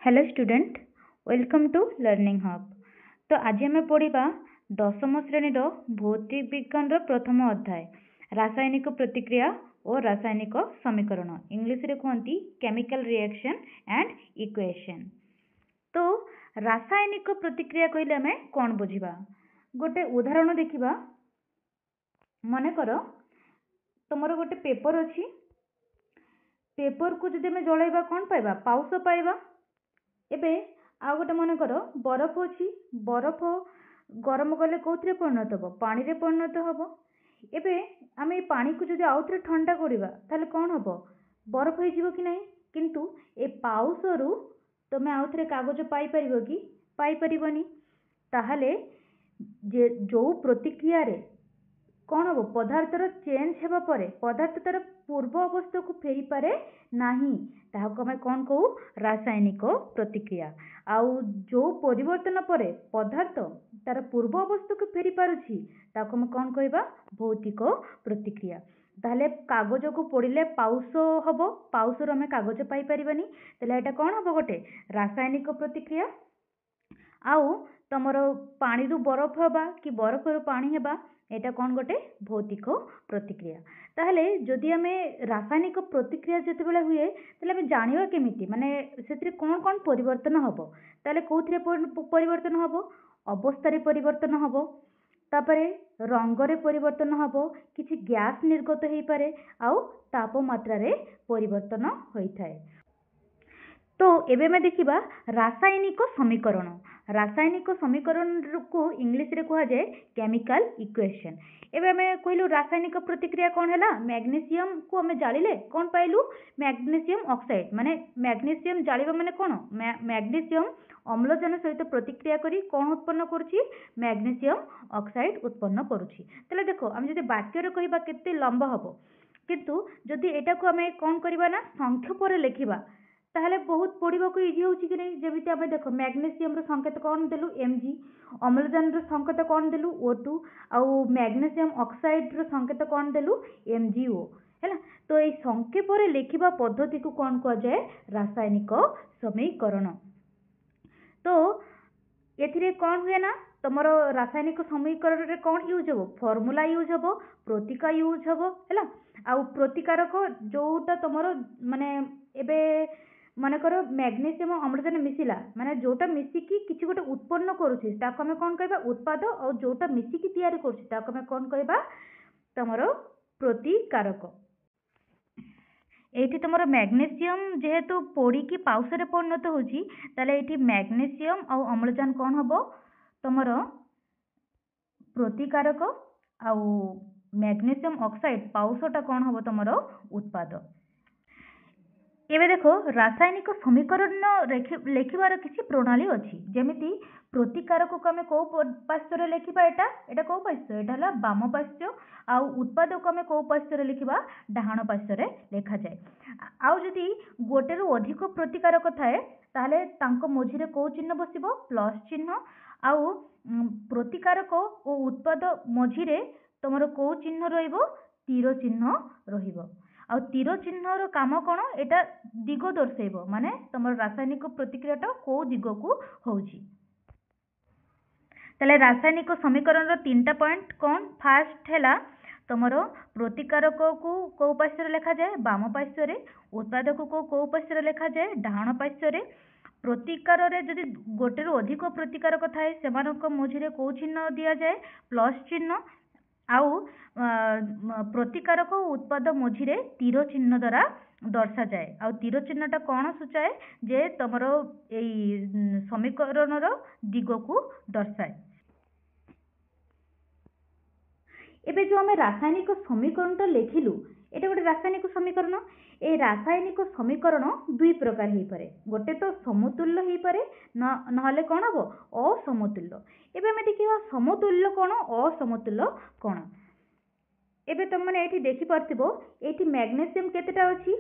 Hello student welcome to learning hub. तो आज आम पढ़ा दशम श्रेणी भौतिक विज्ञान प्रथम अध्याय रासायनिक प्रतिक्रिया और रासायनिक समीकरण इंग्लिश रे कहती केमिकल रिएक्शन एंड इक्वेशन। तो रासायनिक प्रतिक्रिया कहले आम कौन बुझा गोटे उदाहरण देखा। मनकर तुमर गोटे पेपर अच्छी पेपर को जब आम जलैबा कौन पाइबा पाउस पाइबा। एबे आ गोटे मनकर बरफ अच्छी बरफ गरम कले कौन परिणत हम पानी रे परिणत हम। एबे आम पानी को जब आउ थे ठंडा करवा ताले कौन हम बरफ हो कि नहीं। किंतु ए पाउस रु तुम आउ थे कागज पाइपर कि पाइपरनी। ताहले जे जो प्रतिक्रिया रे कौन हम पदार्थर चेंज हेबा परे पदार्थ तार पूर्व अवस्था को फेरी पारे नहीं ताहाको आमे कौन कहू रासायनिक प्रतिक्रिया। आउ जो परिवर्तन परे पदार्थ तार पूर्व अवस्था को फेरी पारुछि ताको आमे कौन कहबा भौतिक प्रतिक्रिया। ताहले कागज को पोड़िले पाउस हबो पाउस रो आमे कागज पाई परिबानी ताहले एटा कौन हबो गोटे रासायनिक प्रतिक्रिया। आउ तमर पानी रु बरफ हबा कि बरफ रु पानी हेबा एटा कौन गोटे भौतिक प्रतिक्रिया। ताहले जदि आमे रासायनिक प्रतिक्रिया जते बेले हुए ताहले आमे जानिबा केमिति माने सेतिरे कौन कौन परिवर्तन हबो। ताहले कोथिरे परिवर्तन हबो अवस्था रे परिवर्तन हबो तापरे रंग रे परिवर्तन हबो किछि गैस निर्गत हेई पारे आउ तापमात्रा रे परिवर्तन होई थाए। तो एबे में देखिबा रासायनिक समीकरण। रासायनिक समीकरण को इंग्लिश रे कहा जाए केमिकल इक्वेशन। एबे हमें कहलु रासायनिक प्रतिक्रिया कौन हैला मैग्नीशियम को हमें जालिले कौन पाइलु मैग्नीशियम ऑक्साइड माने मैग्नीशियम जालिबा माने कौन मैग्नीशियम अम्लजान सहित प्रतिक्रिया करी कौन उत्पन्न करुछि मैग्नीशियम ऑक्साइड उत्पन्न करुछि। तले देखो हम जदि वाक्य रे कहिबा केते लंबा हबो किंतु जदि एटा को हमें कौन करबा ना संख्या पर लिखिबा ताहले बहुत पढ़ा को इजी होची कि नहीं। जमिति आमे देखो मैग्नीशियम रो संकेत कौन देलु Mg अम्लजान रो संकेत कौन देलु O2 आउ मैग्नीशियम ऑक्साइड रो संकेत कौन देलु MgO हैला। तो এই संख्या पर लिखिबा पद्धति को कौन कह जाए रासायनिक समीकरण। तो एथिरे कौन हुए ना तुमर रासायनिक समीकरण रे कौन यूज हबो फॉर्मूला यूज हबो प्रतीका यूज हबो हैला। आउ प्रतिकारक जोटा तुमर माने एबे मनकर मैग्नीशियम अम्लजान मिसिला माने जोटा मिसिकी किछि गोटे उत्पन्न करूछि ताको हमें कौन कहबा उत्पाद और जोटा मिसिकी तैयारी करूछि ताको हमें कौन कहबा तमरो प्रतिकारक। एठी तमरो मैग्नीशियम जेहेतु पोड़ी की पाउस रे परिणत होछि ताले एठी मैग्नीशियम और अम्लजान कौन हबो तमरो प्रतिकारक आउ मैग्नीशियम ऑक्साइड पाउसटा कौन हबो तमरो उत्पाद। एबे देखो रासायनिक समीकरण लेखिबार किसी प्रणाली अच्छी जमिति प्रतिकारक को आम कौ पार्श्व लिखा एटा एटा कौ पार्श्व एटा हला बाम पार्श्व आउ उत्पाद को आम कौ पार्श्व लिखा डाहाण पार्श्व लिखा जाए। आउ जदि गोटे रु अधिक प्रतिकारक थाए ताहले तांको मझिरे कौ चिन्ह बसिबो प्लस चिन्ह आउ प्रतिकारक और उत्पाद मझिरे तमरो कौ चिन्ह रहिबो तीर चिन्ह रहिबो। आ तीर चिन्ह रो काम कौन एटा दिग दर्शेबो माने तमर रासायनिक प्रतिक्रियाटा को दिग को होउची। तले रासायनिक समीकरण रो तीनटा पॉइंट कौन फास्ट हैला तमर प्रतिकारक को कौ पार्श्व लिखा जाए बाम पार्श्व रे उत्पादक को कौ पार्श्व लिखा जाए डाहाण पार्श्व रे। प्रतिकार रे जदि गोटे रु अधिक प्रतिकारक थाए सेमानक मझिरे कौ चिन्ह दिया जाए प्लस चिन्ह आउ प्रतिकारक उत्पाद मझिरे तीर चिन्ह द्वारा दर्शा जाए। आउ तीर चिन्हटा कौन सूचाए जे तमरो एई समीकरण रो दिग को दर्शाए। एबे जो हमें रासायनिक समीकरण तो लिखिलु एटा गोटे रासायनिक समीकरण। ए रासायनिक समीकरण दुई प्रकार हेई पारे गोटे तो समतुल्य हेई पारे नहले कौन हबो असमतुल्य। एबे हमें देखिबा समतुल्य कौन असमतुल्य कौन। एबे तुम माने एठी देखि परथिबो एठी मैग्नीशियम केतेटा अछि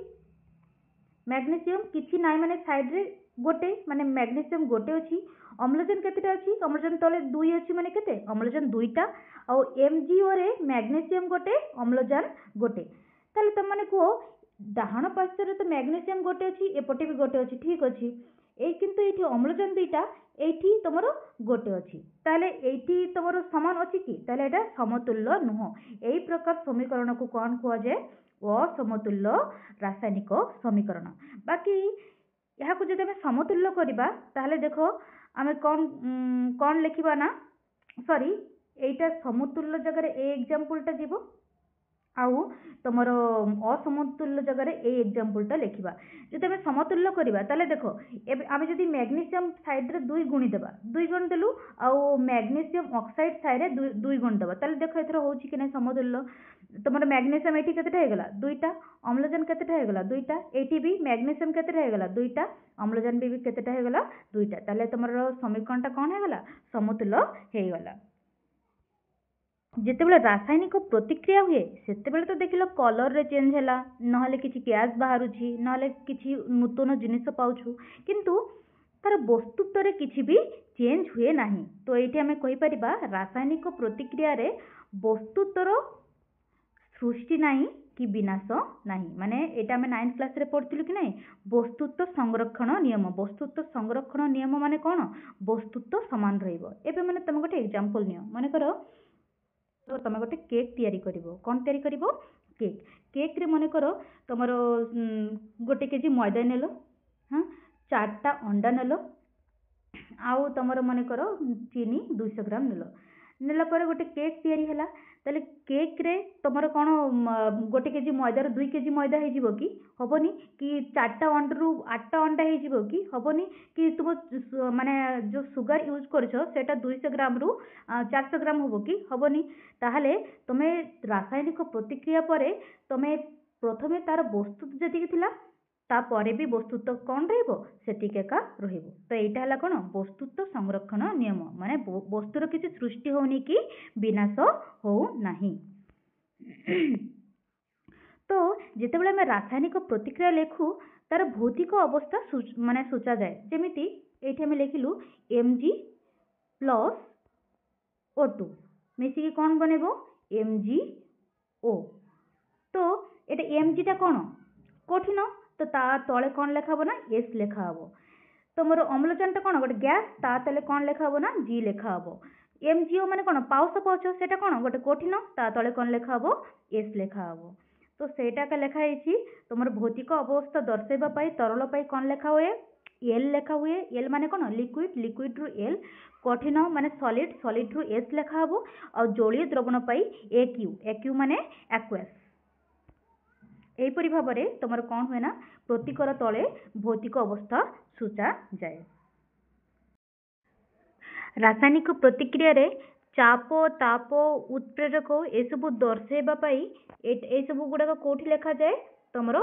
मैग्नीशियम किछि नाइ माने साइड रे गोटे माने मैग्नीशियम गोटे अछि अम्लजान केतेटा अछि अम्लजान तले दुई अछि माने केते अम्लजान दुईटा आउ MgO रे मैग्नीशियम गोटे अम्लजान गोटे। ताले तुम माने को डाहाण पार्श्व रे तो मैग्नीशियम गोटे अछि एपटे भी गोटे अछि ठीक अछि এই কিন্তু এইটি অম্লজান দুইটা এইটি তোমার গোটে ଅଛି তাহলে এইটি তোমার সমান ଅଛି কি তাহলে এটা সমতুল্য নুহ এই প্রকার সমীকরণକୁ କ'ଣ କୁହାଯାଏ ଅସମତୁଲ୍ୟ ରାସାୟନିକ ସମୀକରଣ ବାକି ଏହାକୁ ଯଦି ଆମେ ସମତୁଲ୍ୟ କରିବା ତାହେଲେ ଦେଖ ଆମେ କ'ଣ ଲେଖିବା ନା ସରି এইটা সমতুল্য জায়গায় এই এক্সাম্পলটা দিব ଆଉ ତମର ଅସମତୁଲ୍ୟ ଜାଗାରେ এই ଏକ୍ସାମ୍ପଲଟା ଲେଖିବା ଯଦି ଆମେ ସମତୁଲ୍ୟ କରିବା ତାହେଲେ ଦେଖ ଏବେ ଆମେ ଯଦି ମ୍ୟାଗ୍ନେସିୟମ ସାଇଡରେ 2 ଗୁଣି ଦେବା 2 ଗୁଣି ଦେଲୁ ଆଉ ମ୍ୟାଗ୍ନେସିୟମ ଅକ୍ସାଇଡ ସାଇଡରେ 2 ଗୁଣି ଦେବା ତାହେଲେ ଦେଖ ଏଥର ହଉଛି କି ନାହିଁ ସମତୁଲ୍ୟ ତମର ମ୍ୟାଗ୍ନେସିୟମ ଏଠି କେତେଟା ହେଇଗଲା 2ଟା ଅମ୍ଳଜାନ କେତେଟା ହେଇଗଲା 2ଟା ଏଠି ବି ମ୍ୟାଗ୍ନେସିୟମ କେତେଟା ହେଇଗଲା 2ଟା ଅମ୍ଳଜାନ ବି କେତେଟା ହେଇଗଲା 2ଟା ତାହେଲେ ତମର ସମୀକରଣଟା କ'ଣ ହେଇଗଲା ସମତୁଲ୍ୟ ହେଇଗଲା ଯେତେବେଳେ ରାସାୟନିକ ପ୍ରତିକ୍ରିୟା ହୁଏ ସେତେବେଳେ ତ ଦେଖିଲ କଲରରେ ଚେଞ୍ଜ ହେଲା ନହେଲେ କିଛି ଗ୍ୟାସ୍ ବାହାରୁଛି ନହେଲେ କିଛି ନୂତନ ଜିନିଷ ପାଉଛୁ କିନ୍ତୁ ତାର ବସ୍ତୁତ୍ୱରେ କିଛି ବି ଚେଞ୍ଜ ହୁଏ ନାହିଁ ତ ଏଇଠି ଆମେ କହିପାରିବା ରାସାୟନିକ ପ୍ରତିକ୍ରିୟାରେ ବସ୍ତୁତ୍ୱର ସୃଷ୍ଟି ନାହିଁ କି ବିନାଶ ନାହିଁ ମାନେ ଏଇଟା ଆମେ 9th କ୍ଲାସରେ ପଢିଥିଲୁ କି ନାହିଁ ବସ୍ତୁତ୍ୱ ସଂରକ୍ଷଣ ନିୟମ ମାନେ କ'ଣ ବସ୍ତୁତ୍ୱ ସମାନ ରହିବ ଏବେ ମାନେ ତମେ ଗୋଟେ ଏକ୍ସାମ୍ପଲ ନିଅ ମନେକର तो तुम गोटे केक तैयारी करिवो कौन तैयारी करिवो केक रे मने करो तुमरो गोटे केजी मैदा नेलो हाँ 4टा अंडा नेलो आउ तुमरो मने करो चीनी 200 ग्राम नेलो नेला पर गोटे केक तैयारी हैला ताले केक रे तुमरो कोन गोटे केजी मैदा रो 2 केजी मैदा हे जिवो कि हबनी कि 4टा अंडा रु 8टा अंडा हे जिवो कि हबनी कि तुम माने जो सुगर यूज करछो सेटा 200 ग्राम रु 400 ग्राम होबो कि हबनी ताहले तमे रासायनिक प्रतिक्रिया परे तमे प्रथमे तार वस्तु जति थिला तापरे भी वस्तुत्व कौन रहिबो सेटिक एका रहिबो तो एटा हला कोन वस्तुत्व संरक्षण नियम माने वस्तुर किछि सृष्टि होनी कि विनाश हो नाही तो जेतेबेले हम रासायनिक प्रतिक्रिया लेखु तार भौतिक अवस्था माने सूचा जाए जेमिति एठी हम लेखिलु Mg+O2 मिसिकी कौन बनेबो MgO तो एटा Mg टा कोन कठिन तो ता तले कौन लेखा हबो ना S लेखा हबो तो मोर अम्लजान टा कोन गोटे गैस ता तले कौन लेखा हबो ना G लेखा हबो MgO माने कोन पाउस सेटा कोन गोटे कठिन ता तले कौन लेखा हबो S लेखा हबो तो सेटा का लेखा हेछि तमर भौतिक अवस्था दर्शाइबा पई तरल पई कौन लेखा हुए L लेखा हुए L माने कोन लिक्विड रु L कठिन माने सॉलिड रु S लेखा हबो और जलीय द्रवण पई AQ माने एक्वस एपरि भाबरे तमर कोन हुए ना प्रतिकर तले भौतिक अवस्था सूचा जाए रासायनिक प्रतिक्रिया रे चाप ताप उत्प्रेरक ए सब दर्शाइबा पई ए सब गुडा कोठी लेखा जाए तमर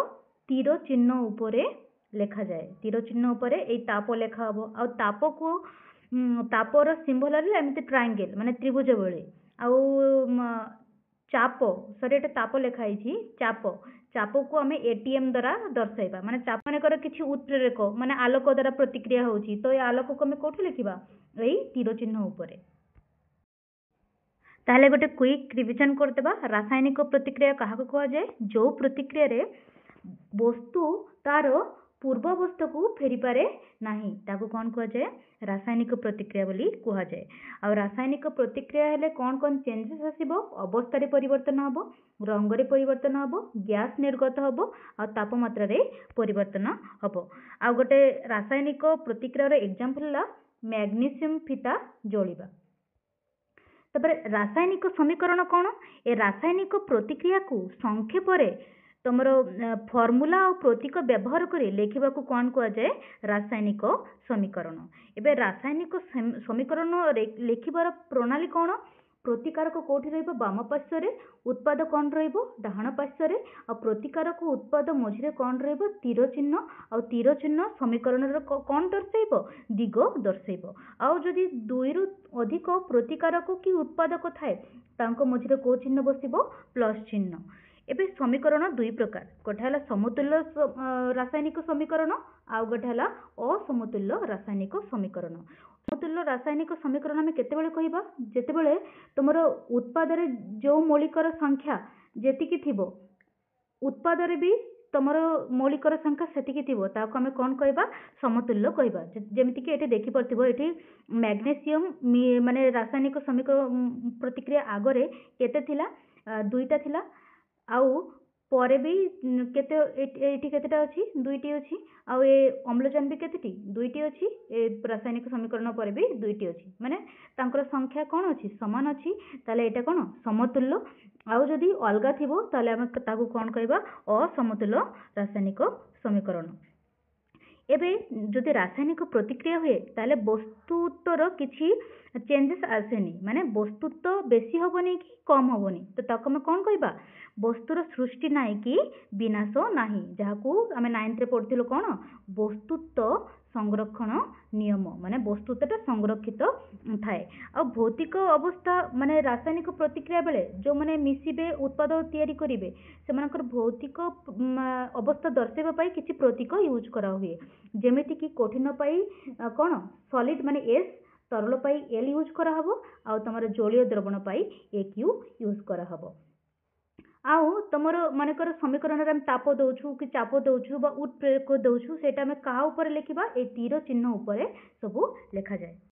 तीर चिन्ह उपरे लेखा जाए तीर चिन्ह उपरे ए ताप लेखा हबो आ ताप को तापर सिंबल रे एमती ट्रायंगल माने त्रिभुज बेले आ चाप सॉरी एटा ताप लेखा हिची चाप को आम एटीएम द्वारा दर्शाइबा माने चाप माने कर किछि उत्प्रेरक माने आलोक द्वारा प्रतिक्रिया होची तो ए आलोक को हम कोठी लिखिबा एई तीर चिन्ह उपरे ताहले गोटे क्विक रिविजन करदेबा रासायनिक प्रतिक्रिया काहाको कहा जाए जो प्रतिक्रिया रे वस्तु तार पूर्वावस्था को फेरी पारे नाही ताको कौन कहा जाए रासायनिक प्रतिक्रिया बोली कहा जाए आ रासायनिक प्रतिक्रिया हेले कौन चेंजेस आसीबो अवस्था रे परिवर्तन हबो रंग रे परिवर्तन हबो गैस निर्गत हबो आ तापमात्रा रे परिवर्तन हबो आ गोटे रासायनिक प्रतिक्रिया रे एग्जांपल ला मैग्नीशियम फीता जोड़िबा तबरे रासायनिक समीकरण कौन ए रासायनिक प्रतिक्रिया को संक्षेप रे तमरो फॉर्मूला और प्रतीक व्यवहार करी लेखिबा को कौन कहा जाए रासायनिक समीकरण एबे रासायनिक समीकरण लेखिबार प्रणाली कौन प्रतिकारक कोठी रहइबो बाम पार्श्व रे उत्पाद कौन रहइबो डाहाण पार्श्व रे आ प्रतिकारक उत्पाद मझिरे कौन रहइबो तीर चिन्ह आ तीर चिन्ह समीकरण रे कौन दर्शाइबो दिग दर्शाइबो आ जदि दुई रु अधिक प्रतिकारक की उत्पादक थाए तांको मझिरे को चिन्ह बसिबो प्लस चिन्ह एबे समीकरण दुई प्रकार गोटे हला समतुल्य रासायनिक समीकरण आ गोटे हला असमतुल्य रासायनिक समीकरण समतुल्य रासायनिक समीकरण आम केतेबेले कहिबा जेतेबेले तुमर उत्पाद रे जो मौलिकर संख्या जेतिकी थिबो उत्पाद रे भी ତମର ମୌଳିକର ସଂଖ୍ୟା ସେତିକି ଥିବ ତାକୁ ଆମେ କ'ଣ କହିବା ସମତୁଲ୍ୟ କହିବା। ଯେମିତିକି ଏଠି ଦେଖିପାରୁଥିବ ଏଠି ମ୍ୟାଗ୍ନେସିୟମ ମାନେ ରାସାୟନିକ ସମୀକରଣ ପ୍ରତିକ୍ରିୟା ଆଗରେ କେତେ ଥିଲା ଦୁଇଟା ଥିଲା ଆଉ ପରେ ବି କେତେ ଏଠି କେତେଟା ଅଛି ଦୁଇଟି ଅଛି ଆଉ ଏ ଅମ୍ଳଜାନ ବି କେତେଟି ଦୁଇଟି ଅଛି ଏ ରାସାୟନିକ ସମୀକରଣ ପରେ ବି ଦୁଇଟି ଅଛି ମାନେ ତାଙ୍କର ସଂଖ୍ୟା କ'ଣ ଅଛି ସମାନ ଅଛି ତାହେଲେ ଏଇଟା କ'ଣ ସମତୁଲ୍ୟ ଆଉ ଯଦି ଅଲଗା ଥିବ ତାହେଲେ ଆମେ ତାକୁ କ'ଣ କହିବା ଅସମତୁଲ୍ୟ ରାସାୟନିକ ସମୀକରଣ। ଏବେ ଯଦି ରାସାୟନିକ ପ୍ରତିକ୍ରିୟା ହୁଏ ତାହେଲେ ବସ୍ତୁତ୍ୱର କିଛି ଚେଞ୍ଜେସ୍ ଆସେନି ମାନେ ବସ୍ତୁତ୍ୱ ବେଶୀ ହେବନି କି କମ୍ ହେବନି ତ ତାକୁ ଆମେ କ'ଣ କହିବା ବସ୍ତୁର ସୃଷ୍ଟି ନାହିଁ କି ବିନାଶ ନାହିଁ ଯାହାକୁ ଆମେ 9th ରେ ପଢ଼ିଥିଲୁ କ'ଣ ବସ୍ତୁତ୍ୱ ସଂରକ୍ଷଣ ନିୟମ ମାନେ ବସ୍ତୁତ୍ୱଟା ସଂରକ୍ଷିତ ଥାଏ। ଆଉ ଭୌତିକ ଅବସ୍ଥା ମାନେ ରାସାୟନିକ ପ୍ରତିକ୍ରିୟା ବେଳେ ଯେଉଁମାନେ ମିଶିବେ ଉତ୍ପାଦ ତିଆରି କରିବେ ସେମାନଙ୍କର ଭୌତିକ ଅବସ୍ଥା ଦର୍ଶାଇବା ପାଇଁ କିଛି ପ୍ରତୀକ ୟୁଜ୍ କରାହୁଏ ଯେମିତିକି କଠିନ ପାଇଁ କ'ଣ ସଲିଡ୍ ମାନେ ଏସ୍ ତରଳ ପାଇଁ ଏଲ୍ ୟୁଜ୍ କରାହେବ ଆଉ ତୁମର ଜଳୀୟ ଦ୍ରବଣ ପାଇଁ AQ ୟୁଜ୍ କରାହେବ। ଆଉ ତୁମର ମନେକର ସମୀକରଣରେ ଆମେ ତାପ ଦେଉଛୁ କି ଚାପ ଦେଉଛୁ ବା ଉତ୍ପ୍ରେରକ ଦେଉଛୁ ସେଇଟା ଆମେ କାହା ଉପରେ ଲେଖିବା ଏ ତୀର ଚିହ୍ନ ଉପରେ ସବୁ ଲେଖାଯାଏ।